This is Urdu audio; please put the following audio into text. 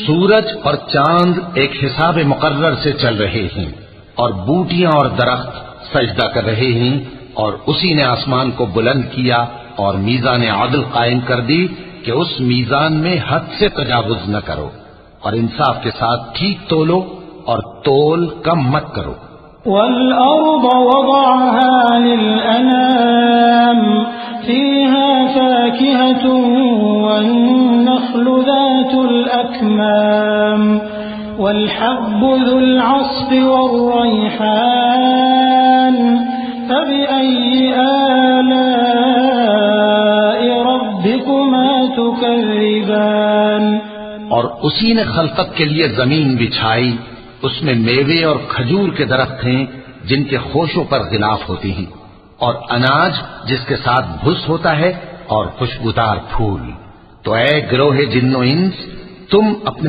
سورج اور چاند ایک حساب مقرر سے چل رہے ہیں، اور بوٹیاں اور درخت سجدہ کر رہے ہیں، اور اسی نے آسمان کو بلند کیا اور میزان عدل قائم کر دی کہ اس میزان میں حد سے تجاوز نہ کرو، اور انصاف کے ساتھ ٹھیک تولو اور تول کم مت کرو۔ وَالْأَرْضَ وَضَعَهَا لِلْأَنَامِ فِيهَا فَاكِهَةٌ وَالنَّخْلُ ذَاتُ الْأَكْمَامِ وَالْحَبُّ ذُو الْعَصْفِ وَالرَّيْحَانُ فَبِأَيِّ آلَاءِ رَبِّكُمَا تُكَذِّبَانِ۔ اور اسی نے خلقت کے لیے زمین بچھائی، اس میں میوے اور کھجور کے درخت ہیں جن کے خوشوں پر غلاف ہوتی ہیں، اور اناج جس کے ساتھ بھس ہوتا ہے، اور خوشبودار پھول۔ تو اے گروہ جن و انس، تم اپنے